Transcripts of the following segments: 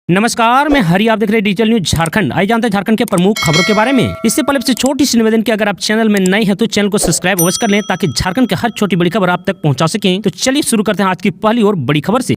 नमस्कार, मैं हरि। आप देख रहे हैं डिजिटल न्यूज झारखंड। आइए जानते हैं झारखंड के प्रमुख खबरों के बारे में। इससे पहले से छोटी सी निवेदन की, अगर आप चैनल में नए हैं तो चैनल को सब्सक्राइब अवश्य कर लें ताकि झारखंड की हर छोटी बड़ी खबर आप तक पहुंचा सकें। तो चलिए शुरू करते हैं आज की पहली और बड़ी खबर से।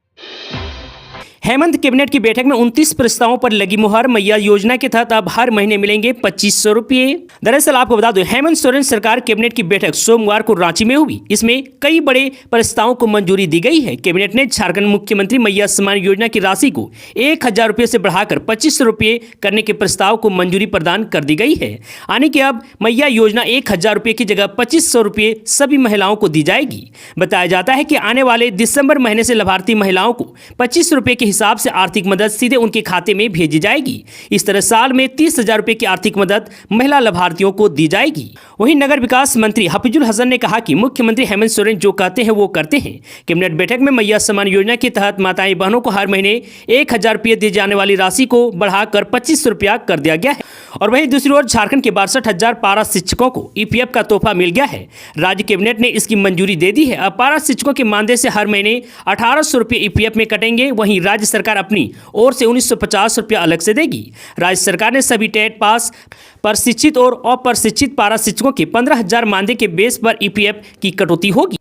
हेमंत कैबिनेट की बैठक में 29 प्रस्तावों पर लगी मुहर। मैया योजना के तहत अब हर महीने मिलेंगे 2500 रुपये। दरअसल आपको बता दूं, हेमंत सोरेन सरकार कैबिनेट की बैठक सोमवार को रांची में हुई। इसमें कई बड़े प्रस्तावों को मंजूरी दी गई है। कैबिनेट ने झारखंड मुख्यमंत्री मैया सम्मान योजना की राशि को 1000 रुपये से बढ़ाकर 2500 रुपये करने के प्रस्ताव को मंजूरी प्रदान कर दी गई है। यानी कि अब मैया योजना 1000 रुपये की जगह 2500 रुपये सभी महिलाओं को दी जाएगी। बताया जाता है कि आने वाले दिसंबर महीने से लाभार्थी महिलाओं को 25 रुपये के हिसाब से आर्थिक मदद सीधे उनके खाते में भेजी जाएगी। इस तरह साल में 30,000 रुपये की आर्थिक मदद महिला लाभार्थियों को दी जाएगी। वहीं नगर विकास मंत्री हफीजुल हसन ने कहा कि मुख्यमंत्री हेमंत सोरेन जो कहते हैं वो करते हैं। कैबिनेट बैठक में मैया सम्मान योजना के तहत माताएं बहनों को हर महीने 1000 रुपये दी जाने वाली राशि को बढ़ाकर 2500 रुपया कर दिया गया है। और वहीं दूसरी ओर झारखंड के 62,000 पारा शिक्षकों को ईपीएफ का तोहफा मिल गया है। राज्य कैबिनेट ने इसकी मंजूरी दे दी है। अब पारा शिक्षकों के मानदेय से हर महीने 1800 रुपये ईपीएफ में कटेंगे। वहीं राज्य सरकार अपनी ओर से 1950 रुपया अलग से देगी। राज्य सरकार ने सभी टेट पास प्रशिक्षित और अप्रशिक्षित पारा शिक्षकों के 15,000 मानदेय के बेस पर ईपीएफ की कटौती होगी।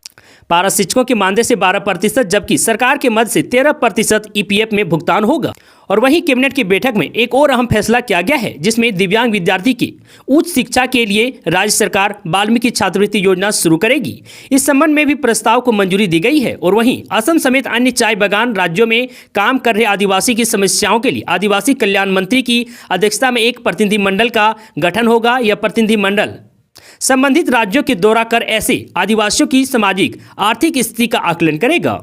पारा शिक्षकों के मानदेय से 12%, जबकि सरकार के मद से 13% ईपीएफ में भुगतान होगा। और वहीं कैबिनेट की बैठक में एक और अहम फैसला किया गया है, जिसमें दिव्यांग विद्यार्थी की उच्च शिक्षा के लिए राज्य सरकार वाल्मीकि छात्रवृत्ति योजना शुरू करेगी। इस संबंध में भी प्रस्ताव को मंजूरी दी गई है। और वहीं असम समेत अन्य चाय बागान राज्यों में काम कर रहे आदिवासी की समस्याओं के लिए आदिवासी कल्याण मंत्री की अध्यक्षता में एक प्रतिनिधिमंडल का गठन होगा। यह प्रतिनिधिमंडल संबंधित राज्यों के दौरा कर ऐसे आदिवासियों की सामाजिक आर्थिक स्थिति का आकलन करेगा।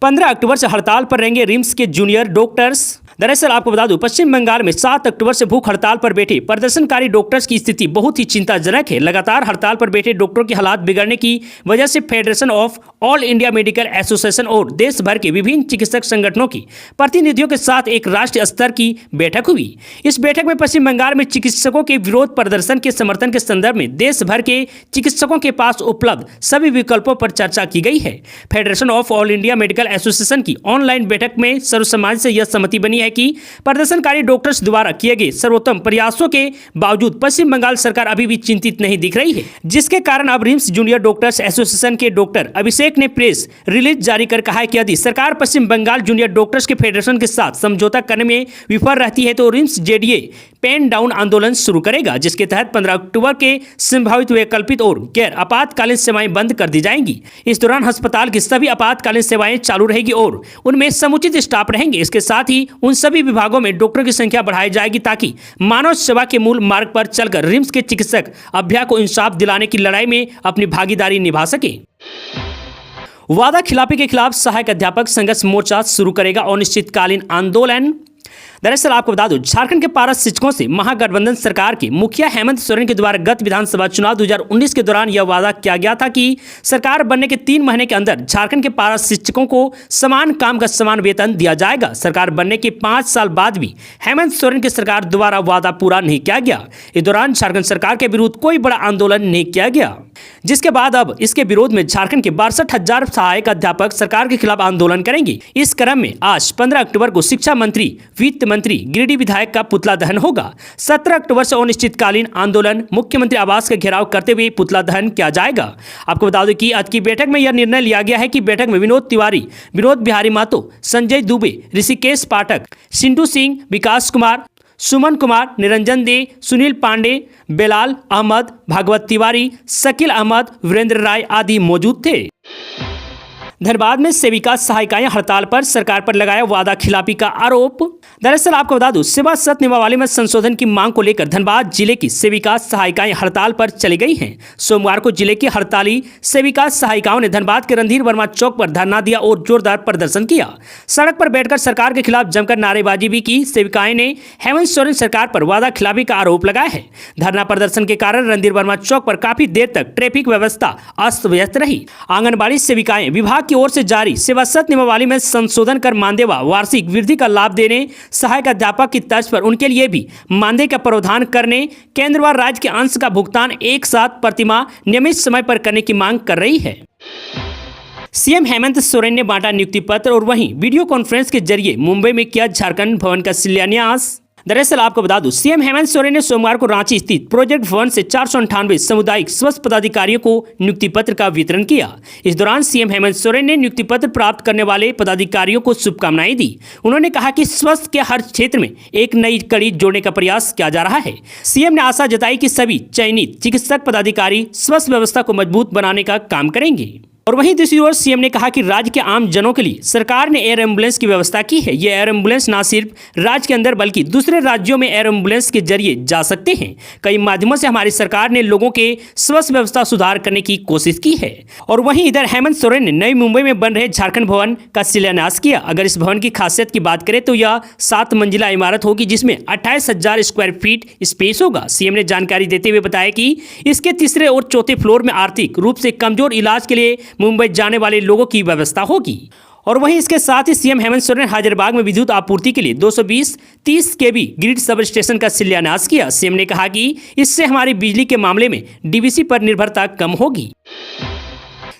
15 अक्टूबर से हड़ताल पर रहेंगे रिम्स के जूनियर डॉक्टर्स। दरअसल आपको बता दूं, पश्चिम बंगाल में 7 अक्टूबर से भूख हड़ताल पर बैठे प्रदर्शनकारी डॉक्टर्स की स्थिति बहुत ही चिंताजनक है। लगातार हड़ताल पर बैठे डॉक्टरों की हालात बिगड़ने की वजह से federation of all India medical association और देश भर के विभिन्न चिकित्सक संगठनों की प्रतिनिधियों के साथ एक राष्ट्रीय स्तर की बैठक हुई। इस बैठक में पश्चिम बंगाल में चिकित्सकों के विरोध प्रदर्शन के समर्थन के संदर्भ में देश भर के चिकित्सकों के पास उपलब्ध सभी विकल्पों पर चर्चा की गई है। Federation of all India medical association की ऑनलाइन बैठक में सर्वसम्मति से यह सहमति बनी है कि प्रदर्शनकारी डॉक्टर्स द्वारा किए गए सर्वोत्तम प्रयासों के बावजूद पश्चिम बंगाल सरकार अभी भी चिंतित नहीं दिख रही है, जिसके कारण अब रिम्स जूनियर डॉक्टर्स एसोसिएशन के डॉक्टर अभिषेक ने प्रेस रिलीज जारी कर कहा है कि यदि सरकार पश्चिम बंगाल जूनियर डॉक्टर्स के फेडरेशन के साथ समझौता करने में विफल रहती है तो रिम्स जेडीए पेन डाउन आंदोलन शुरू करेगा, जिसके तहत 15 अक्टूबर के संभावित वैकल्पिक और गैर आपातकालीन सेवाएं बंद कर दी जाएंगी। इस दौरान अस्पताल की सभी आपातकालीन सेवाएं चालू रहेगी और उनमें समुचित स्टाफ रहेंगे। इसके साथ ही उन सभी विभागों में डॉक्टरों की संख्या बढ़ाई जाएगी ताकि मानव सेवा के मूल मार्ग पर चलकर रिम्स के चिकित्सक अभ्या को इंसाफ दिलाने की लड़ाई में अपनी भागीदारी निभा सके। वादा खिलाफी के खिलाफ सहायक अध्यापक संघर्ष मोर्चा शुरू करेगा अनिश्चितकालीन आंदोलन। दरअसल आपको बता दूं, झारखंड के पारा शिक्षकों से महागठबंधन सरकार के मुखिया हेमंत सोरेन के द्वारा गत विधानसभा चुनाव 2019 के दौरान यह वादा किया गया था कि सरकार बनने के 3 महीने के अंदर झारखंड के पारा शिक्षकों को समान काम का समान वेतन दिया जाएगा। सरकार बनने के 5 साल बाद भी हेमंत सोरेन की सरकार द्वारा वादा पूरा नहीं किया गया। इस दौरान झारखंड सरकार के विरुद्ध कोई बड़ा आंदोलन नहीं किया गया, जिसके बाद अब इसके विरोध में झारखंड के 62,000 सहायक अध्यापक सरकार के खिलाफ आंदोलन करेंगे। इस क्रम में आज 15 अक्टूबर को शिक्षा मंत्री, वित्त मंत्री, गिरिडीह विधायक का पुतला दहन होगा। 17 अक्टूबर से अनिश्चितकालीन आंदोलन, मुख्यमंत्री आवास का घेराव करते हुए पुतला दहन किया जाएगा। आपको बता दें कि आज की बैठक में यह निर्णय लिया गया है कि बैठक में विनोद तिवारी, विनोद बिहारी महतो, संजय दुबे, ऋषिकेश पाठक, सिंधु सिंह, विकास कुमार, सुमन कुमार, निरंजन दे, सुनील पांडे, बेलाल अहमद, भागवत तिवारी, शकील अहमद, वीरेंद्र राय आदि मौजूद थे। धनबाद में सेविका सहायिकाएं हड़ताल पर, सरकार पर लगाया वादा खिलाफी का आरोप। दरअसल आपको बता दूं, सेवा सत नियमावली में संशोधन की मांग को लेकर धनबाद जिले की सेविका सहायिकाएं हड़ताल पर चली गई हैं। सोमवार को जिले की हड़ताली सेविका सहायिकाओं ने धनबाद के रणधीर वर्मा चौक पर धरना दिया और जोरदार प्रदर्शन किया। सड़क पर बैठकर सरकार के खिलाफ जमकर नारेबाजी भी की। सेविकाएं ने हेमंत सोरेन सरकार पर वादा खिलाफी का आरोप लगाया है। धरना प्रदर्शन के कारण रणधीर वर्मा चौक पर काफी देर तक ट्रैफिक व्यवस्था अस्त व्यस्त रही। आंगनबाड़ी सेविकाएं विभाग की ओर से जारी सेवा सत नियमावली में संशोधन कर मानदेय व वार्षिक वृद्धि का लाभ देने, सहायक अध्यापक की तर्ज पर उनके लिए भी मानदेय का प्रावधान करने, केंद्र व राज्य के अंश का भुगतान एक साथ प्रतिमाह नियमित समय पर करने की मांग कर रही है। सीएम हेमंत सोरेन ने बांटा नियुक्ति पत्र और वहीं वीडियो कॉन्फ्रेंस के जरिए मुंबई में किया झारखंड भवन का शिलान्यास। दरअसल आपको बता दूं, सीएम हेमंत सोरेन ने सोमवार को रांची स्थित प्रोजेक्ट भवन से 498 सामुदायिक स्वास्थ्य पदाधिकारियों को नियुक्ति पत्र का वितरण किया। इस दौरान सीएम हेमंत सोरेन ने नियुक्ति पत्र प्राप्त करने वाले पदाधिकारियों को शुभकामनाएं दी। उन्होंने कहा कि स्वास्थ्य के हर क्षेत्र में एक नई कड़ी जोड़ने का प्रयास किया जा रहा है। सीएम ने आशा जताई कि सभी चयनित चिकित्सक पदाधिकारी स्वास्थ्य व्यवस्था को मजबूत बनाने का काम करेंगे। और वहीं दूसरी ओर सीएम ने कहा कि राज्य के आम जनों के लिए सरकार ने एयर एम्बुलेंस की व्यवस्था की है। ये एयर एम्बुलेंस न सिर्फ राज्य के अंदर बल्कि दूसरे राज्यों में एयर एम्बुलेंस के जरिए जा सकते हैं। कई माध्यमों से हमारी सरकार ने लोगों के स्वास्थ्य व्यवस्था सुधार करने की कोशिश की है। और वहीं इधर हेमंत सोरेन ने नई मुंबई में बन रहे झारखंड भवन का शिलान्यास किया। अगर इस भवन की खासियत की बात करें तो यह 7 मंजिला इमारत होगी जिसमें 28,000 स्क्वायर फीट स्पेस होगा। सीएम ने जानकारी देते हुए बताया कि इसके तीसरे और चौथे फ्लोर में आर्थिक रूप से कमजोर इलाज के लिए मुंबई जाने वाले लोगों की व्यवस्था होगी। और वहीं इसके साथ ही सीएम हेमंत सोरेन ने हैदराबाद में विद्युत आपूर्ति के लिए 220-30 केवी ग्रिड सब स्टेशन का शिलान्यास किया। सीएम ने कहा कि इससे हमारी बिजली के मामले में डीवीसी पर निर्भरता कम होगी।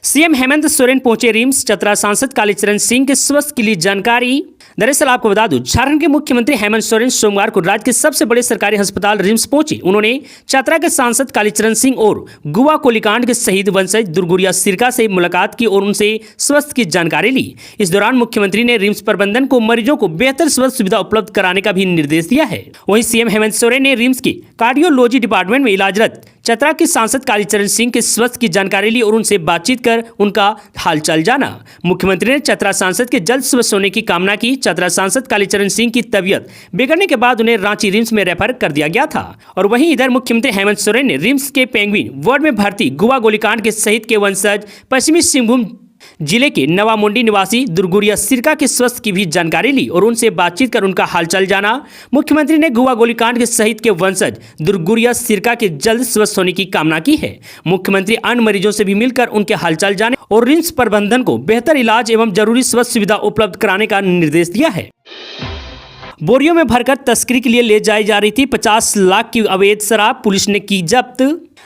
सीएम हेमंत सोरेन पहुंचे रिम्स, चतरा सांसद कालीचरण सिंह के स्वास्थ्य के लिए जानकारी। दरअसल आपको बता दूं, झारखंड के मुख्यमंत्री हेमंत सोरेन सोमवार को राज्य के सबसे बड़े सरकारी अस्पताल रिम्स पहुंचे। उन्होंने चतरा के सांसद कालीचरण सिंह और गुवा गोलीकांड के शहीद वंशज दुर्गुरिया सिरका से मुलाकात की और उनसे स्वास्थ्य की जानकारी ली। इस दौरान मुख्यमंत्री ने रिम्स प्रबंधन को मरीजों को बेहतर स्वास्थ्य सुविधा उपलब्ध कराने का भी निर्देश दिया है। वहीं सीएम हेमंत सोरेन ने रिम्स के कार्डियोलॉजी डिपार्टमेंट में इलाजरत चतरा के सांसद कालीचरण सिंह के स्वास्थ्य की जानकारी ली और उनसे बातचीत कर उनका हालचाल जाना। मुख्यमंत्री ने चतरा सांसद के जल्द स्वस्थ होने की कामना की। चतरा सांसद कालीचरण सिंह की तबीयत बिगड़ने के बाद उन्हें रांची रिम्स में रेफर कर दिया गया था। और वहीं इधर मुख्यमंत्री हेमंत सोरेन ने रिम्स के पेंगुइन वार्ड में भर्ती गुवा गोलीकांड के शहीद के वंशज पश्चिमी सिंहभूम जिले के नवामुंडी निवासी दुर्गुरिया सिरका के स्वास्थ्य की भी जानकारी ली और उनसे बातचीत कर उनका हालचाल जाना। मुख्यमंत्री ने गुवा गोलीकांड के शहीद के वंशज दुर्गुरिया सिरका के जल्द स्वस्थ होने की कामना की है। मुख्यमंत्री अन्य मरीजों से भी मिलकर उनके हालचाल जाने और रिम्स प्रबंधन को बेहतर इलाज एवं जरूरी स्वास्थ्य सुविधा उपलब्ध कराने का निर्देश दिया है। बोरियों में भरकर तस्करी के लिए ले जाई जा रही थी 50 लाख की अवैध शराब, पुलिस ने की जब्त।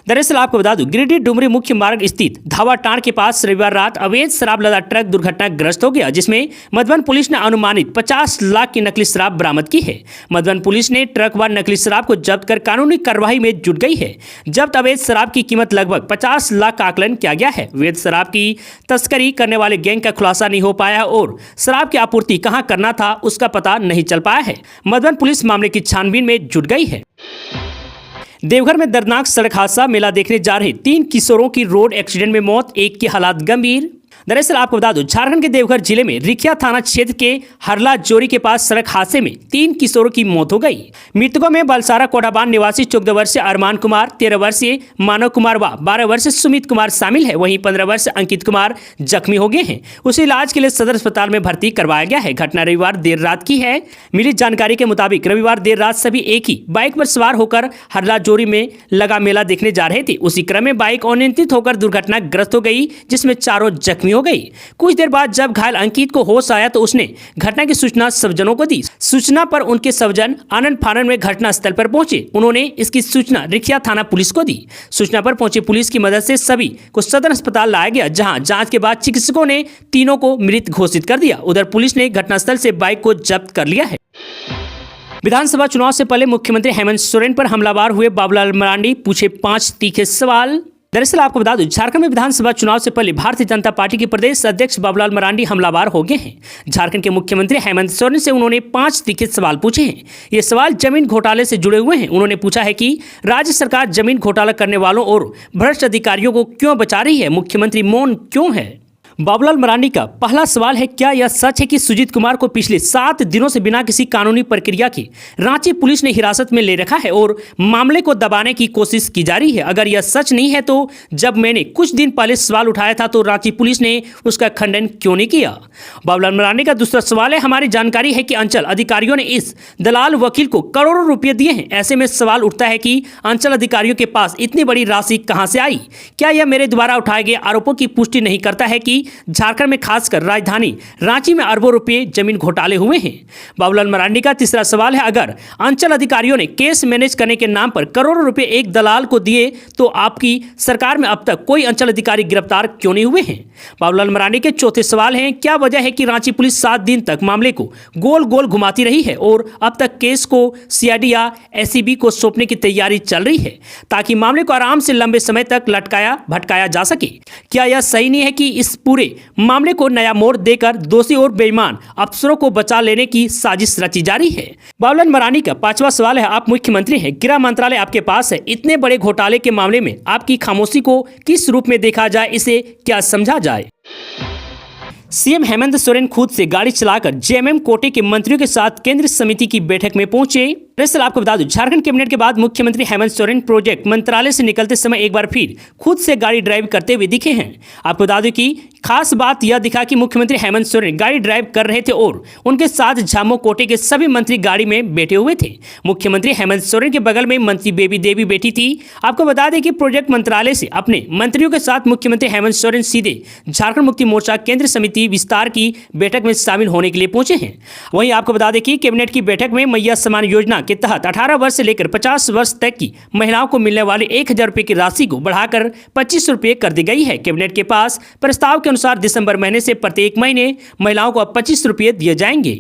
दरअसल आपको बता दूं, गिरिडीह डुमरी मुख्य मार्ग स्थित धावाटांड़ के पास रविवार रात अवैध शराब लदा ट्रक दुर्घटनाग्रस्त हो गया, जिसमें मधुबन पुलिस ने अनुमानित 50 लाख की नकली शराब बरामद की है। मधुबन पुलिस ने ट्रक व नकली शराब को जब्त कर कानूनी कार्रवाई में जुट गई है। जब्त अवैध शराब की कीमत लगभग 50 लाख का आकलन किया गया है। अवैध शराब की तस्करी करने वाले गैंग का खुलासा नहीं हो पाया और शराब की आपूर्ति कहां करना था उसका पता नहीं चल पाया है। मधुबन पुलिस मामले की छानबीन में जुट गई है। देवघर में दर्दनाक सड़क हादसा, मेला देखने जा रहे 3 किशोरों की रोड एक्सीडेंट में मौत, एक की हालत गंभीर। दरअसल आपको बता दूं, झारखंड के देवघर जिले में रिखिया थाना क्षेत्र के हरला जोरी के पास सड़क हादसे में 3 किशोरों की मौत हो गई। मृतकों में बलसारा कोडाबान निवासी 14 वर्षीय अरमान कुमार, 13 वर्षीय मानव कुमार व 12 वर्षीय सुमित कुमार शामिल है। वहीं 15 वर्षीय अंकित कुमार जख्मी हो गए हैं। उसे इलाज के लिए सदर अस्पताल में भर्ती करवाया गया है। घटना रविवार देर रात की है। मिली जानकारी के मुताबिक रविवार देर रात सभी एक ही बाइक पर सवार होकर हरला जोरी में लगा मेला देखने जा रहे थे। उसी क्रम में बाइक अनियंत्रित होकर दुर्घटनाग्रस्त हो गई, जिसमें चारों जख्मी हो गई। कुछ देर बाद जब घायल अंकित को होश आया तो उसने घटना की सूचना स्वजनों को दी। सूचना पर उनके स्वजन आनंद फानन में घटनास्थल पर पहुंचे। उन्होंने इसकी सूचना रिखिया थाना पुलिस को दी। सूचना पर पहुंची पुलिस की मदद से सभी को सदर अस्पताल लाया गया, जहां जांच के बाद चिकित्सकों ने तीनों को मृत घोषित कर दिया। उधर पुलिस ने घटनास्थल से बाइक को जब्त कर लिया है। विधानसभा चुनाव से पहले मुख्यमंत्री हेमंत सोरेन पर हमलावर हुए बाबूलाल मरांडी, पूछे 5 तीखे सवाल। दरअसल आपको बता दूं, झारखंड में विधानसभा चुनाव से पहले भारतीय जनता पार्टी के प्रदेश अध्यक्ष बाबूलाल मरांडी हमलावर हो गए हैं। झारखंड के मुख्यमंत्री हेमंत सोरेन से उन्होंने 5 तीखे सवाल पूछे हैं। ये सवाल जमीन घोटाले से जुड़े हुए हैं। उन्होंने पूछा है कि राज्य सरकार जमीन घोटाला करने वालों और भ्रष्ट अधिकारियों को क्यों बचा रही है, मुख्यमंत्री मौन क्यों है। बाबूलाल मरांडी का पहला सवाल है, क्या यह सच है कि सुजीत कुमार को पिछले 7 दिनों से बिना किसी कानूनी प्रक्रिया के रांची पुलिस ने हिरासत में ले रखा है और मामले को दबाने की कोशिश की जा रही है? अगर यह सच नहीं है तो जब मैंने कुछ दिन पहले सवाल उठाया था तो रांची पुलिस ने उसका खंडन क्यों नहीं किया? बाबूलाल मरांडी का दूसरा सवाल है, हमारी जानकारी है कि अंचल अधिकारियों ने इस दलाल वकील को करोड़ों रुपये दिए हैं। ऐसे में सवाल उठता है कि अंचल अधिकारियों के पास इतनी बड़ी राशि कहां से आई? क्या यह मेरे द्वारा उठाए गए आरोपों की पुष्टि नहीं करता है कि कि झारखंड में खासकर राजधानी रांची में अरबों रुपए जमीन घोटाले हुए हैं। बाबूलाल मरांडी का तीसरा सवाल है, अगर अंचल अधिकारियों ने केस मैनेज करने के नाम पर करोड़ों रुपए एक दलाल को दिए तो आपकी सरकार में अब तक कोई अंचल अधिकारी गिरफ्तार क्यों नहीं हुए हैं। बाबूलाल मरांडी के चौथे सवाल हैं, क्या वजह है कि रांची पुलिस 7 दिन तक मामले को गोल गोल घुमाती रही है और अब तक केस को सीआईडी या एसीबी को सौंपने की तैयारी चल रही है ताकि मामले को आराम से लंबे समय तक लटकाया भटकाया जा सके। क्या यह सही नहीं है कि इस पूरे मामले को नया मोड़ देकर दोषी और बेईमान अफसरों को बचा लेने की साजिश रची जा रही है। बाबूलाल मरांडी का पांचवा सवाल है, आप मुख्यमंत्री हैं, गृह मंत्रालय आपके पास है, इतने बड़े घोटाले के मामले में आपकी खामोशी को किस रूप में देखा जाए, इसे क्या समझा जाए। सीएम हेमंत सोरेन खुद से गाड़ी चलाकर जेएमएम कोटे के मंत्रियों के साथ केंद्रीय समिति की बैठक में पहुंचे। दरअसल आपको बता दूं, झारखंड कैबिनेट के बाद मुख्यमंत्री हेमंत सोरेन प्रोजेक्ट मंत्रालय से निकलते समय एक बार फिर खुद से गाड़ी ड्राइव करते हुए दिखे हैं। आपको बता दूं कि खास बात यह दिखा कि मुख्यमंत्री हेमंत सोरेन गाड़ी ड्राइव कर रहे थे और उनके साथ झामो कोटे के सभी मंत्री गाड़ी में बैठे हुए थे। मुख्यमंत्री हेमंत सोरेन के बगल में मंत्री बेबी देवी बैठी थी। आपको बता दें कि प्रोजेक्ट मंत्रालय से अपने मंत्रियों के साथ मुख्यमंत्री हेमंत सोरेन सीधे झारखंड मुक्ति मोर्चा केंद्रीय समिति विस्तार की बैठक में शामिल होने के लिए पहुंचे हैं। वहीं आपको बता दें कि कैबिनेट की बैठक में मैया सम्मान योजना के तहत 18 वर्ष से लेकर 50 वर्ष तक की महिलाओं को मिलने वाली 1000 रुपए की राशि को बढ़ाकर 25 रुपए कर दी गई है। कैबिनेट के पास प्रस्ताव के अनुसार दिसंबर महीने से प्रत्येक महीने महिलाओं को अब 25 रुपए दिए जाएंगे।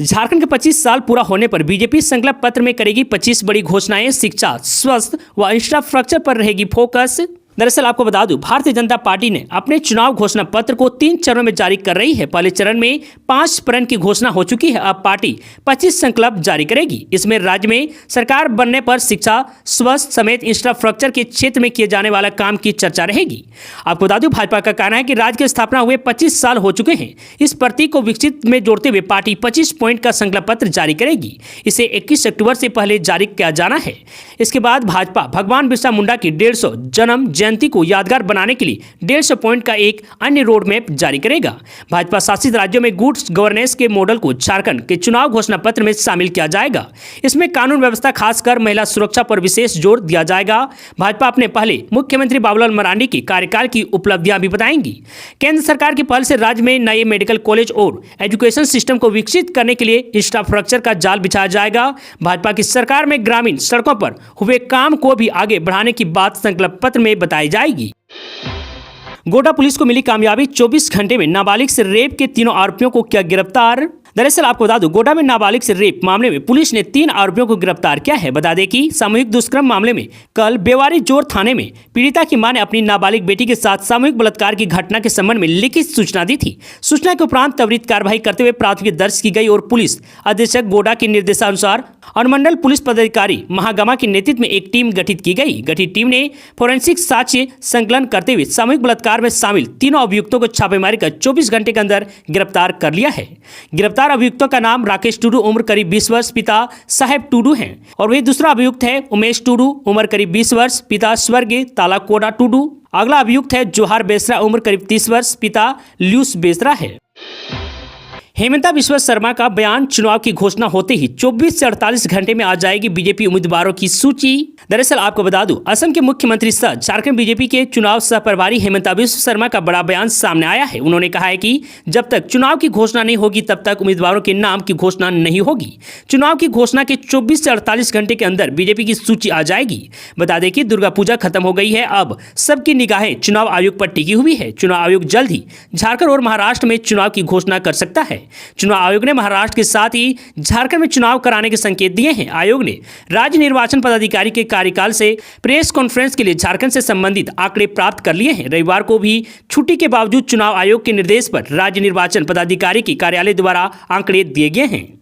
झारखंड के 25 साल पूरा होने पर बीजेपी संकल्प पत्र में करेगी 25 बड़ी घोषणाएं, शिक्षा, स्वास्थ्य व इंफ्रास्ट्रक्चर पर रहेगी फोकस। दरअसल आपको बता दूं, भारतीय जनता पार्टी ने अपने चुनाव घोषणा पत्र को 3 चरणों में जारी कर रही है। पहले चरण में 5 प्रण की घोषणा हो चुकी है। अब पार्टी 25 संकल्प जारी करेगी। इसमें राज्य में सरकार बनने पर शिक्षा, स्वास्थ्य समेत इंफ्रास्ट्रक्चर के क्षेत्र में किए जाने वाला काम की चर्चा रहेगी। आपको बता दूं, भाजपा का कहना है कि राज्य की स्थापना हुए 25 साल हो चुके हैं। इस प्रतीक को विकसित में जोड़ते हुए पार्टी 25 पॉइंट का संकल्प पत्र जारी करेगी। इसे 21 अक्टूबर से पहले जारी किया जाना है। इसके बाद भाजपा भगवान बिरसा मुंडा की 150 जन्म जयंती को यादगार बनाने के लिए 150 पॉइंट का एक अन्य रोड मैप जारी करेगा। भाजपा शासित राज्यों में गुड गवर्नेंस के मॉडल को झारखंड के चुनाव घोषणा पत्र में शामिल किया जाएगा। इसमें कानून व्यवस्था, खासकर महिला सुरक्षा पर विशेष जोर दिया जाएगा। भाजपा अपने पहले मुख्यमंत्री बाबूलाल मरांडी के कार्यकाल की उपलब्धियां भी बताएंगी। केंद्र सरकार की पहल से राज्य में नए मेडिकल कॉलेज और एजुकेशन सिस्टम को विकसित करने के लिए इंफ्रास्ट्रक्चर का जाल बिछाया जाएगा। भाजपा की सरकार में ग्रामीण सड़कों पर हुए काम को भी आगे बढ़ाने की बात संकल्प पत्र में बताई जाएगी। गोड्डा पुलिस को मिली कामयाबी, 24 घंटे में नाबालिग से रेप के 3 आरोपियों को किया गिरफ्तार। दरअसल आपको बता दूं, गोड्डा में नाबालिग से रेप मामले में पुलिस ने 3 आरोपियों को गिरफ्तार किया है। बता दें कि सामूहिक दुष्कर्म मामले में कल बेवारी जोर थाने में पीड़िता की मां ने अपनी नाबालिग बेटी के साथ सामूहिक बलात्कार की घटना के संबंध में लिखित सूचना दी थी। सूचना के उपरांत त्वरित कार्रवाई करते हुए प्राथमिकी दर्ज की गई और पुलिस अधीक्षक गोड्डा के निर्देशानुसार अनुमंडल पुलिस पदाधिकारी महागमा के नेतृत्व में एक टीम गठित की गई। गठित टीम ने फोरेंसिक साक्ष्य संकलन करते हुए सामूहिक बलात्कार में शामिल 3 अभियुक्तों को छापेमारी कर 24 घंटे के अंदर गिरफ्तार कर लिया है। गिरफ्तार अभियुक्तों का नाम राकेश टुडू, उम्र करीब 20 वर्ष, पिता साहेब टुडू हैं। और वही दूसरा अभियुक्त है उमेश टुडू, उम्र करीब 20 वर्ष, पिता स्वर्गीय तालाकोड़ा टुडू। अगला अभियुक्त है जोहार बेसरा, उम्र करीब 30 वर्ष, पिता ल्यूस बेसरा है। हेमंता बिस्वा शर्मा का बयान, चुनाव की घोषणा होते ही 24 से 48 घंटे में आ जाएगी बीजेपी उम्मीदवारों की सूची। दरअसल आपको बता दूं, असम के मुख्यमंत्री सह झारखंड बीजेपी के चुनाव सह प्रभारी हेमंता बिस्वा शर्मा का बड़ा बयान सामने आया है। उन्होंने कहा है कि जब तक चुनाव की घोषणा नहीं होगी तब तक उम्मीदवारों के नाम की घोषणा नहीं होगी। चुनाव की घोषणा के 24 से 48 घंटे के अंदर बीजेपी की सूची आ जाएगी। बता दें कि दुर्गा पूजा खत्म हो गई है, अब सबकी निगाहें चुनाव आयोग पर टिकी हुई है। चुनाव आयोग जल्द ही झारखंड और महाराष्ट्र में चुनाव की घोषणा कर सकता है। चुनाव आयोग ने महाराष्ट्र के साथ ही झारखंड में चुनाव कराने के संकेत दिए हैं। आयोग ने राज्य निर्वाचन पदाधिकारी के कार्यकाल से प्रेस कॉन्फ्रेंस के लिए झारखंड से संबंधित आंकड़े प्राप्त कर लिए हैं। रविवार को भी छुट्टी के बावजूद चुनाव आयोग के निर्देश पर राज्य निर्वाचन पदाधिकारी के कार्यालय द्वारा आंकड़े दिए गए हैं।